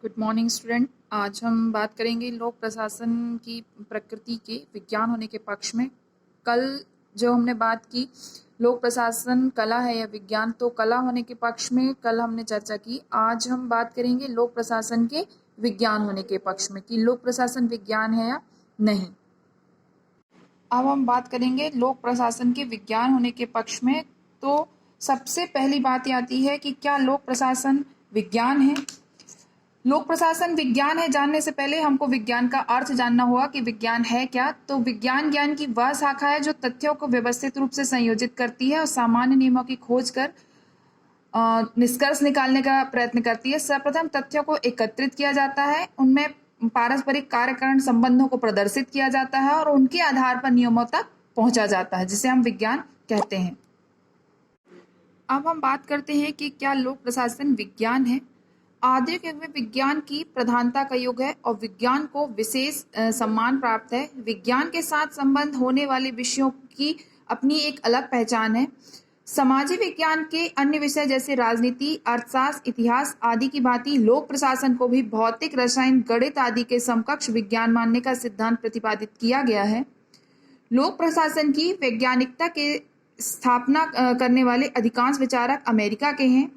Good morning student. आज हम बात करेंगे लोक प्रशासन की प्रकृति के विज्ञान होने के पक्ष में। कल जो हमने बात की लोक प्रशासन कला है या विज्ञान, तो कला होने के पक्ष में कल हमने चर्चा की। आज हम बात करेंगे लोक प्रशासन के विज्ञान होने के पक्ष में कि लोक प्रशासन विज्ञान है या नहीं। अब हम बात करेंगे लोक प्रशासन के विज्ञान होने के पक्ष में। तो सबसे पहली बात ये आती है कि क्या लोक प्रशासन विज्ञान है। लोक प्रशासन विज्ञान है जानने से पहले हमको विज्ञान का अर्थ जानना होगा कि विज्ञान है क्या। तो विज्ञान ज्ञान की वह शाखा है जो तथ्यों को व्यवस्थित रूप से संयोजित करती है और सामान्य नियमों की खोज कर निष्कर्ष निकालने का प्रयत्न करती है। सर्वप्रथम तथ्यों को एकत्रित किया जाता है, उनमें पारस्परिक कार्यकारण संबंधों को प्रदर्शित किया जाता है और उनके आधार पर नियमों तक पहुंचा जाता है, जिसे हम विज्ञान कहते हैं। अब हम बात करते हैं कि क्या लोक प्रशासन विज्ञान है। आधुनिक युग में विज्ञान की प्रधानता का युग है और विज्ञान को विशेष सम्मान प्राप्त है। विज्ञान के साथ संबंध होने वाले विषयों की अपनी एक अलग पहचान है। सामाजिक विज्ञान के अन्य विषय जैसे राजनीति, अर्थशास्त्र, इतिहास आदि की भांति लोक प्रशासन को भी भौतिक, रसायन, गणित आदि के समकक्ष विज्ञान मानने का सिद्धांत प्रतिपादित किया गया है। लोक प्रशासन की वैज्ञानिकता के स्थापना करने वाले अधिकांश विचारक अमेरिका के हैं।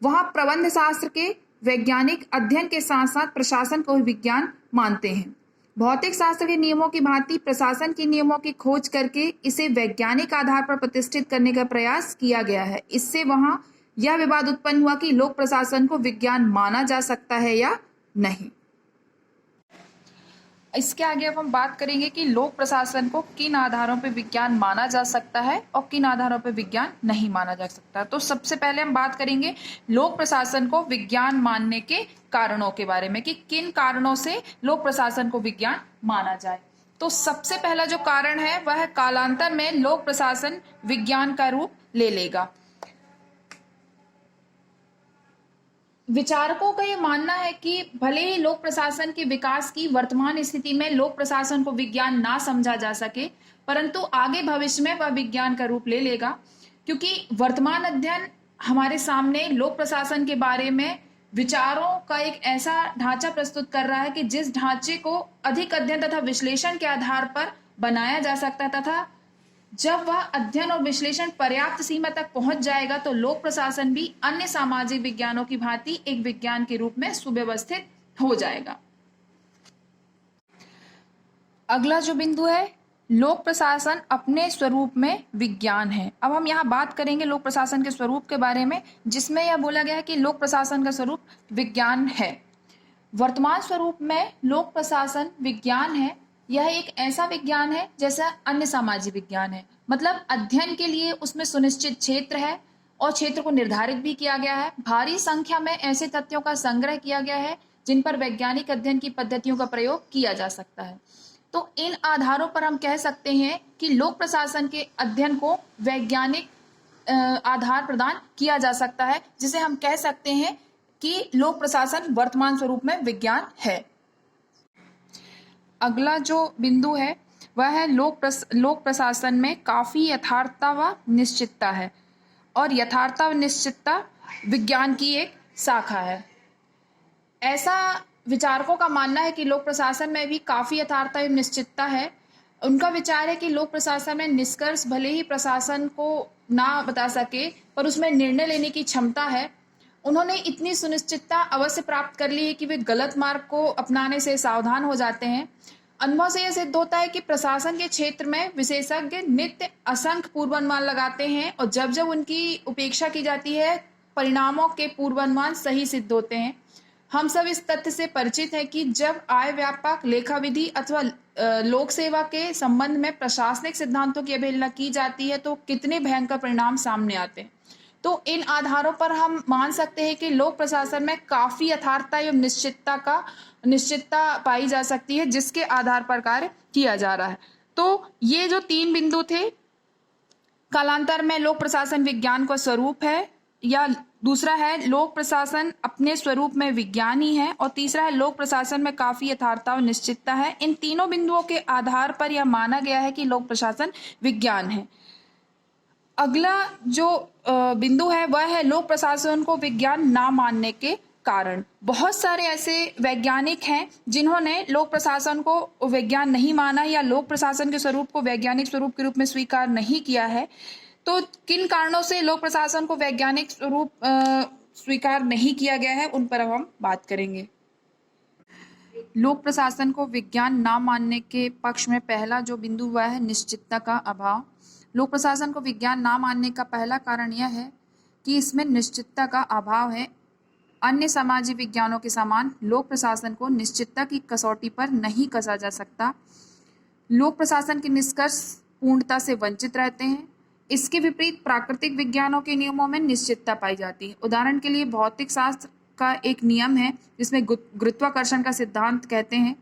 वहां प्रबंध शास्त्र के वैज्ञानिक अध्ययन के साथ साथ प्रशासन को भी विज्ञान मानते हैं। भौतिक शास्त्र के नियमों की भांति प्रशासन के नियमों की खोज करके इसे वैज्ञानिक आधार पर प्रतिष्ठित करने का प्रयास किया गया है। इससे वहां यह विवाद उत्पन्न हुआ कि लोक प्रशासन को विज्ञान माना जा सकता है या नहीं। इसके आगे अब हम बात करेंगे कि लोक प्रशासन को किन आधारों पर विज्ञान माना जा सकता है और किन आधारों पर विज्ञान नहीं माना जा सकता। तो सबसे पहले हम बात करेंगे लोक प्रशासन को विज्ञान मानने के कारणों के बारे में कि किन कारणों से लोक प्रशासन को विज्ञान माना जाए। तो सबसे पहला जो कारण है वह कालांतर में लोक प्रशासन विज्ञान का रूप ले लेगा। विचारकों का ये मानना है कि भले ही लोक प्रशासन के विकास की वर्तमान स्थिति में लोक प्रशासन को विज्ञान ना समझा जा सके, परंतु आगे भविष्य में वह विज्ञान का रूप ले लेगा, क्योंकि वर्तमान अध्ययन हमारे सामने लोक प्रशासन के बारे में विचारों का एक ऐसा ढांचा प्रस्तुत कर रहा है कि जिस ढांचे को अधिक अध्ययन तथा विश्लेषण के आधार पर बनाया जा सकता है, तथा जब वह अध्ययन और विश्लेषण पर्याप्त सीमा तक पहुंच जाएगा तो लोक प्रशासन भी अन्य सामाजिक विज्ञानों की भांति एक विज्ञान के रूप में सुव्यवस्थित हो जाएगा। अगला जो बिंदु है, लोक प्रशासन अपने स्वरूप में विज्ञान है। अब हम यहाँ बात करेंगे लोक प्रशासन के स्वरूप के बारे में, जिसमें यह बोला गया है कि लोक प्रशासन का स्वरूप विज्ञान है। वर्तमान स्वरूप में लोक प्रशासन विज्ञान है। यह एक ऐसा विज्ञान है जैसा अन्य सामाजिक विज्ञान है, मतलब अध्ययन के लिए उसमें सुनिश्चित क्षेत्र है और क्षेत्र को निर्धारित भी किया गया है। भारी संख्या में ऐसे तथ्यों का संग्रह किया गया है जिन पर वैज्ञानिक अध्ययन की पद्धतियों का प्रयोग किया जा सकता है। तो इन आधारों पर हम कह सकते हैं कि लोक प्रशासन के अध्ययन को वैज्ञानिक आधार प्रदान किया जा सकता है, जिसे हम कह सकते हैं कि लोक प्रशासन वर्तमान स्वरूप में विज्ञान है। अगला जो बिंदु है वह है लोक प्रशासन में काफी यथार्थता व निश्चितता है, और यथार्थता व निश्चितता विज्ञान की एक शाखा है। ऐसा विचारकों का मानना है कि लोक प्रशासन में भी काफी यथार्थता एवं निश्चितता है। उनका विचार है कि लोक प्रशासन में निष्कर्ष भले ही प्रशासन को ना बता सके, पर उसमें निर्णय लेने की क्षमता है। उन्होंने इतनी सुनिश्चितता अवश्य प्राप्त कर ली है कि वे गलत मार्ग को अपनाने से सावधान हो जाते हैं। अनुभव से यह सिद्ध होता है कि प्रशासन के क्षेत्र में विशेषज्ञ नित्य असंख्य पूर्वानुमान लगाते हैं और जब जब उनकी उपेक्षा की जाती है परिणामों के पूर्वानुमान सही सिद्ध होते हैं। हम सब इस तथ्य से परिचित हैं कि जब आय व्यापक, लेखा विधि अथवा लोक सेवा के संबंध में प्रशासनिक सिद्धांतों की अवहेलना की जाती है तो कितने भयंकर परिणाम सामने आते हैं। तो इन आधारों पर हम मान सकते हैं कि लोक प्रशासन में काफी यथार्थता एवं निश्चितता पाई जा सकती है, जिसके आधार पर कार्य किया जा रहा है। तो ये जो तीन बिंदु थे, कालांतर में लोक प्रशासन विज्ञान का स्वरूप है, या दूसरा है लोक प्रशासन अपने स्वरूप में विज्ञान ही है, और तीसरा है लोक प्रशासन में काफी यथार्थता और निश्चितता है। इन तीनों बिंदुओं के आधार पर यह माना गया है कि लोक प्रशासन विज्ञान है। अगला जो बिंदु है वह है लोक प्रशासन को विज्ञान ना मानने के कारण। बहुत सारे ऐसे वैज्ञानिक हैं जिन्होंने लोक प्रशासन को विज्ञान नहीं माना या लोक प्रशासन के स्वरूप को वैज्ञानिक स्वरूप के रूप में स्वीकार नहीं किया है। तो किन कारणों से लोक प्रशासन को वैज्ञानिक स्वरूप स्वीकार नहीं किया गया है, उन पर अब हम बात करेंगे। लोक प्रशासन को विज्ञान ना मानने के पक्ष में पहला जो बिंदु हुआ है निश्चितता का अभाव। लोक प्रशासन को विज्ञान ना मानने का पहला कारण यह है कि इसमें निश्चितता का अभाव है। अन्य सामाजिक विज्ञानों के समान लोक प्रशासन को निश्चितता की कसौटी पर नहीं कसा जा सकता। लोक प्रशासन के निष्कर्ष पूर्णता से वंचित रहते हैं। इसके विपरीत प्राकृतिक विज्ञानों के नियमों में निश्चितता पाई जाती है। उदाहरण के लिए भौतिक शास्त्र का एक नियम है जिसमें गुरुत्वाकर्षण का सिद्धांत कहते हैं।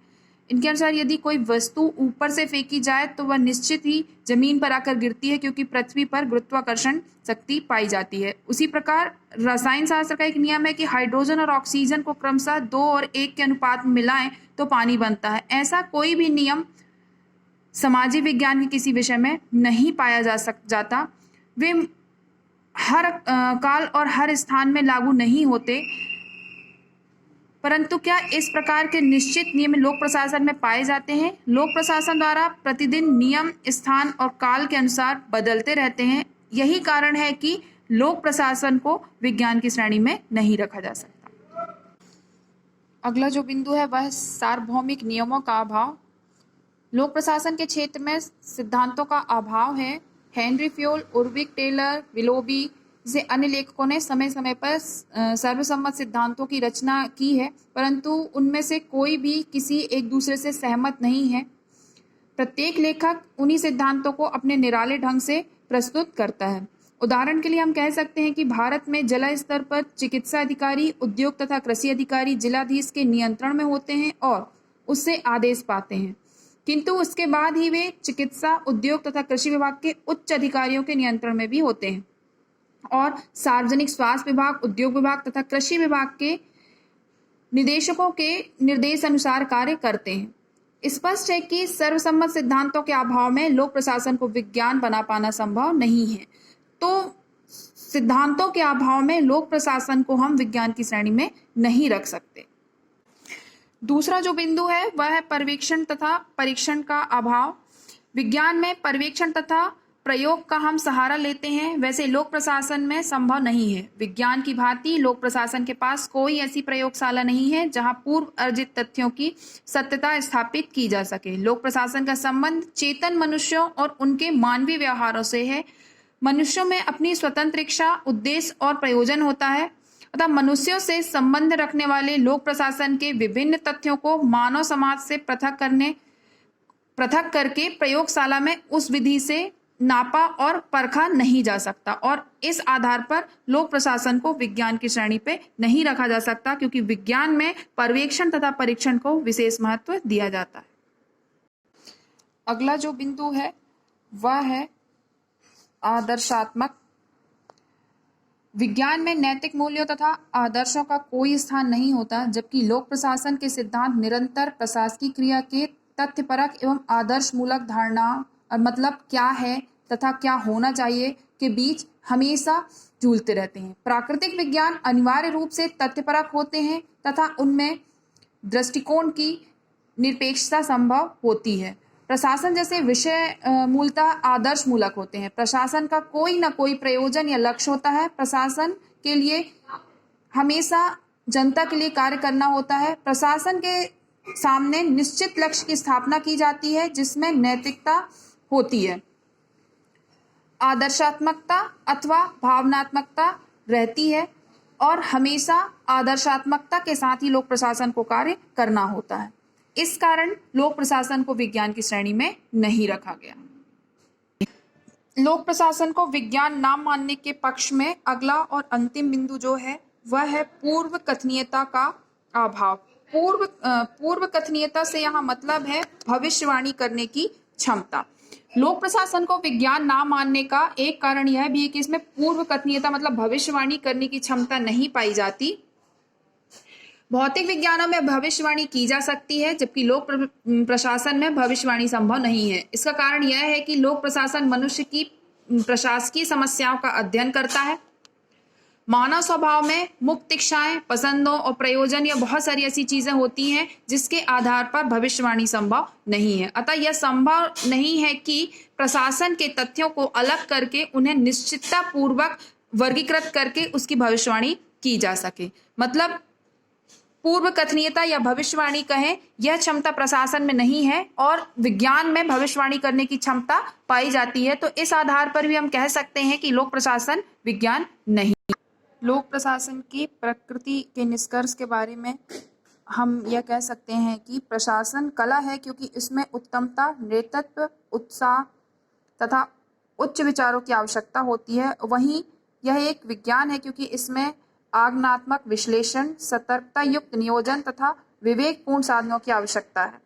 इनके अनुसार यदि कोई वस्तु ऊपर से फेंकी जाए तो वह निश्चित ही जमीन पर आकर गिरती है, क्योंकि पृथ्वी पर गुरुत्वाकर्षण शक्ति पाई जाती है। उसी प्रकार रसायन शास्त्र का एक नियम है कि हाइड्रोजन और ऑक्सीजन को क्रमशः 2 और 1 के अनुपात में मिलाएं तो पानी बनता है। ऐसा कोई भी नियम सामाजिक विज्ञान के किसी विषय में नहीं पाया जाता। वे हर काल और हर स्थान में लागू नहीं होते, परंतु क्या इस प्रकार के निश्चित नियम लोक प्रशासन में पाए जाते हैं। लोक प्रशासन द्वारा प्रतिदिन नियम स्थान और काल के अनुसार बदलते रहते हैं। यही कारण है कि लोक प्रशासन को विज्ञान की श्रेणी में नहीं रखा जा सकता। अगला जो बिंदु है वह सार्वभौमिक नियमों का अभाव। लोक प्रशासन के क्षेत्र में सिद्धांतों का अभाव है। हेनरी फ्योल, उर्विक टेलर, विलोबी जैसे अन्य लेखकों ने समय समय पर सर्वसम्मत सिद्धांतों की रचना की है, परंतु उनमें से कोई भी किसी एक दूसरे से सहमत नहीं है। प्रत्येक लेखक उन्हीं सिद्धांतों को अपने निराले ढंग से प्रस्तुत करता है। उदाहरण के लिए हम कह सकते हैं कि भारत में जिला स्तर पर चिकित्सा अधिकारी, उद्योग तथा कृषि अधिकारी जिलाधीश के नियंत्रण में होते हैं और उससे आदेश पाते हैं, किंतु उसके बाद ही वे चिकित्सा, उद्योग तथा कृषि विभाग के उच्च अधिकारियों के नियंत्रण में भी होते हैं और सार्वजनिक स्वास्थ्य विभाग, उद्योग विभाग तथा कृषि विभाग के निदेशकों के निर्देश अनुसार कार्य करते हैं। स्पष्ट है कि सर्वसम्मत सिद्धांतों के अभाव में लोक प्रशासन को विज्ञान बना पाना संभव नहीं है। तो सिद्धांतों के अभाव में लोक प्रशासन को हम विज्ञान की श्रेणी में नहीं रख सकते। दूसरा जो बिंदु है वह है पर्यवेक्षण तथा परीक्षण का अभाव। विज्ञान में पर्यवेक्षण तथा प्रयोग का हम सहारा लेते हैं, वैसे लोक प्रशासन में संभव नहीं है। विज्ञान की भांति लोक प्रशासन के पास कोई ऐसी प्रयोगशाला नहीं है जहां पूर्व अर्जित तथ्यों की सत्यता स्थापित की जा सके। लोक प्रशासन का संबंध चेतन मनुष्यों और उनके मानवीय व्यवहारों से है। मनुष्यों में अपनी स्वतंत्र इच्छा, उद्देश्य और प्रयोजन होता है, अतः मनुष्यों से संबंध रखने वाले लोक प्रशासन के विभिन्न तथ्यों को मानव समाज से पृथक करके प्रयोगशाला में उस विधि से नापा और परखा नहीं जा सकता, और इस आधार पर लोक प्रशासन को विज्ञान की श्रेणी पे नहीं रखा जा सकता, क्योंकि विज्ञान में पर्यवेक्षण तथा परीक्षण को विशेष महत्व दिया जाता है। अगला जो बिंदु है वह है आदर्शात्मक। विज्ञान में नैतिक मूल्यों तथा आदर्शों का कोई स्थान नहीं होता, जबकि लोक प्रशासन के सिद्धांत निरंतर प्रशासकीय क्रिया के तथ्यपरक एवं आदर्श मूलक धारणा मतलब क्या है तथा क्या होना चाहिए के बीच हमेशा झूलते रहते हैं। प्राकृतिक विज्ञान अनिवार्य रूप से तथ्यपरक होते हैं तथा उनमें दृष्टिकोण की निरपेक्षता संभव होती है। प्रशासन जैसे विषय मूलतः आदर्श मूलक होते हैं। प्रशासन का कोई न कोई प्रयोजन या लक्ष्य होता है। प्रशासन के लिए हमेशा जनता के लिए कार्य करना होता है। प्रशासन के सामने निश्चित लक्ष्य की स्थापना की जाती है जिसमें नैतिकता होती है। आदर्शात्मकता अथवा भावनात्मकता रहती है और हमेशा आदर्शात्मकता के साथ ही लोक प्रशासन को कार्य करना होता है। इस कारण लोक प्रशासन को विज्ञान की श्रेणी में नहीं रखा गया। लोक प्रशासन को विज्ञान ना मानने के पक्ष में अगला और अंतिम बिंदु जो है वह है पूर्व कथनीयता का अभाव। पूर्व कथनीयता से यहाँ मतलब है भविष्यवाणी करने की क्षमता। लोक प्रशासन को विज्ञान ना मानने का एक कारण यह भी है कि इसमें पूर्व कथनीयता मतलब भविष्यवाणी करने की क्षमता नहीं पाई जाती। भौतिक विज्ञानों में भविष्यवाणी की जा सकती है, जबकि लोक प्रशासन में भविष्यवाणी संभव नहीं है। इसका कारण यह है कि लोक प्रशासन मनुष्य की प्रशासकीय समस्याओं का अध्ययन करता है। मानव स्वभाव में मुक्त इच्छाएं, पसंदों और प्रयोजन या बहुत सारी ऐसी चीजें होती हैं जिसके आधार पर भविष्यवाणी संभव नहीं है। अतः यह संभव नहीं है कि प्रशासन के तथ्यों को अलग करके उन्हें निश्चितता पूर्वक वर्गीकृत करके उसकी भविष्यवाणी की जा सके। मतलब पूर्व कथनीयता या भविष्यवाणी कहें, यह क्षमता प्रशासन में नहीं है और विज्ञान में भविष्यवाणी करने की क्षमता पाई जाती है। तो इस आधार पर भी हम कह सकते हैं कि लोक प्रशासन विज्ञान नहीं। लोक प्रशासन की प्रकृति के निष्कर्ष के बारे में हम यह कह सकते हैं कि प्रशासन कला है क्योंकि इसमें उत्तमता, नेतृत्व, उत्साह तथा उच्च विचारों की आवश्यकता होती है। वहीं यह एक विज्ञान है क्योंकि इसमें आज्ञानात्मक विश्लेषण, सतर्कता युक्त नियोजन तथा विवेकपूर्ण साधनों की आवश्यकता है।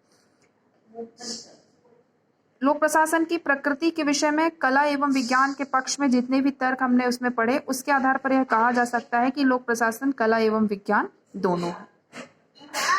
लोक प्रशासन की प्रकृति के विषय में कला एवं विज्ञान के पक्ष में जितने भी तर्क हमने उसमें पढ़े, उसके आधार पर यह कहा जा सकता है कि लोक प्रशासन कला एवं विज्ञान दोनों है।